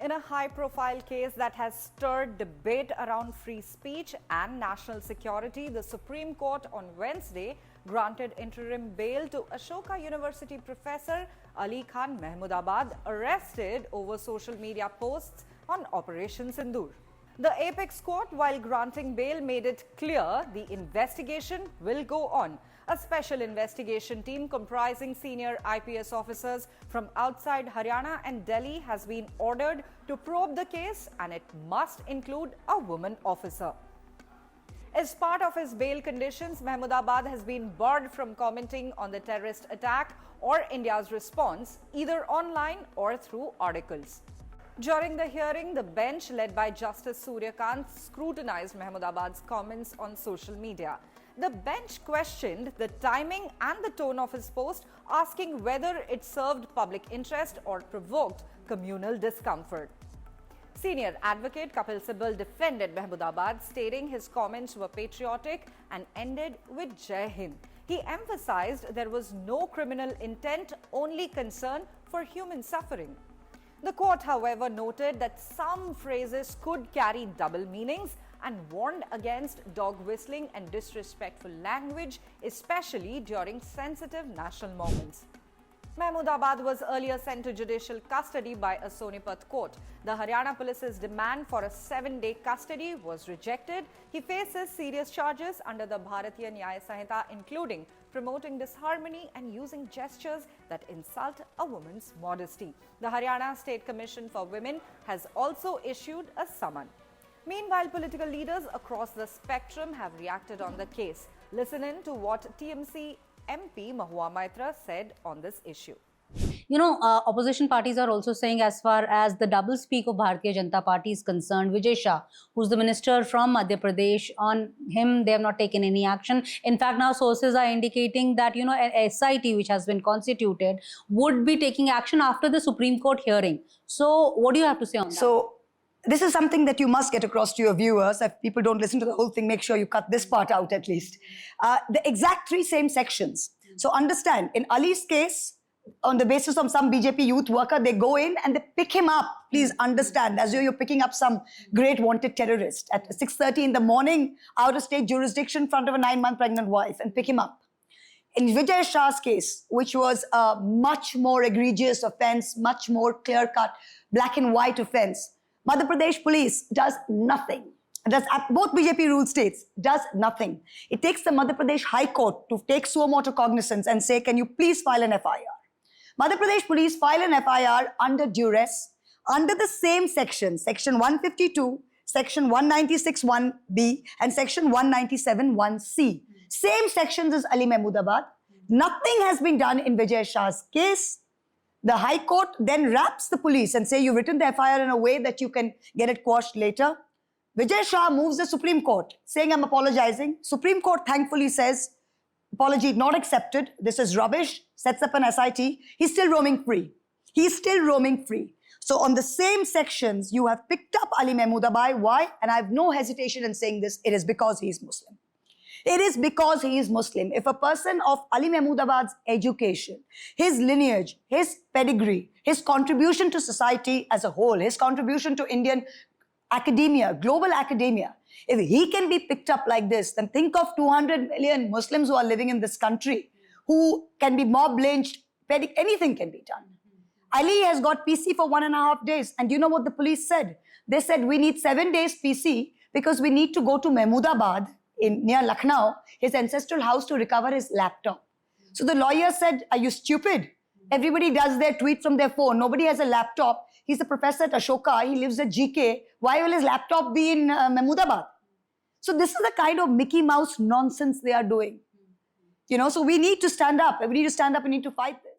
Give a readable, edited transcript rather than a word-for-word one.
In a high-profile case that has stirred debate around free speech and national security, the Supreme Court on Wednesday granted interim bail to Ashoka University professor Ali Khan Mahmoodabad, arrested over social media posts on Operation Sindoor. The apex court, while granting bail, made it clear the investigation will go on. A special investigation team comprising senior IPS officers from outside Haryana and Delhi has been ordered to probe the case, and it must include a woman officer. As part of his bail conditions, Mahmoodabad has been barred from commenting on the terrorist attack or India's response, either online or through articles. During the hearing, the bench led by Justice Surya Kant scrutinized Mahmoodabad's comments on social media. The bench questioned the timing and the tone of his post, asking whether it served public interest or provoked communal discomfort. Senior advocate Kapil Sibal defended Mahmoodabad, stating his comments were patriotic and ended with Jai Hind. He emphasized there was no criminal intent, only concern for human suffering. The court, however, noted that some phrases could carry double meanings and warned against dog whistling and disrespectful language, especially during sensitive national moments. Mahmoodabad was earlier sent to judicial custody by a Sonipat court. The Haryana police's demand for a 7-day custody was rejected. He faces serious charges under the Bharatiya Nyaya Sanhita, including promoting disharmony and using gestures that insult a woman's modesty. The Haryana State Commission for Women has also issued a summon. Meanwhile, political leaders across the spectrum have reacted on the case. Listen in to what TMC MP Mahua Maitra said on this issue. Opposition parties are also saying, as far as the doublespeak of Bharatiya Janata Party is concerned, Vijay Shah, who's the minister from Madhya Pradesh, on him they have not taken any action. In fact, now sources are indicating that an SIT which has been constituted would be taking action after the Supreme Court hearing. So what do you have to say on that? So this is something that you must get across to your viewers. If people don't listen to the whole thing, make sure you cut this part out at least. The exact three same sections. So understand, in Ali's case, on the basis of some BJP youth worker, they go in and they pick him up. Please understand, as though you're picking up some great wanted terrorist at 6:30 in the morning, out of state jurisdiction, in front of a 9-month pregnant wife, and pick him up. In Vijay Shah's case, which was a much more egregious offense, much more clear-cut, black and white offense, Madhya Pradesh police does nothing. Does at both BJP ruled states, does nothing. It takes the Madhya Pradesh High Court to take suo motu cognizance and say, can you please file an FIR? Madhya Pradesh police file an FIR under duress, under the same section, section 152, section 196(1)(b, and section 197(1)(c). Same sections as Ali Mahmoodabad. Nothing has been done in Vijay Shah's case. The High Court then wraps the police and say, you've written the FIR in a way that you can get it quashed later. Vijay Shah moves the Supreme Court, saying, I'm apologizing. Supreme Court thankfully says, apology not accepted. This is rubbish. Sets up an SIT. He's still roaming free. He's still roaming free. So on the same sections, you have picked up Ali Mahmoodabad. Why? And I have no hesitation in saying this. It is because he is Muslim. It is because he is Muslim. If a person of Ali Mahmoodabad's education, his lineage, his pedigree, his contribution to society as a whole, his contribution to Indian academia, global academia, if he can be picked up like this, then think of 200 million Muslims who are living in this country, who can be mob lynched, anything can be done. Ali has got PC for 1.5 days. And do you know what the police said? They said, we need 7 days PC because we need to go to Mahmoodabad, near Lucknow, his ancestral house, to recover his laptop. So the lawyer said, are you stupid? Everybody does their tweet from their phone. Nobody has a laptop. He's a professor at Ashoka. He lives at GK. Why will his laptop be in Mahmoodabad? So this is the kind of Mickey Mouse nonsense they are doing. So we need to stand up. We need to stand up and need to fight this.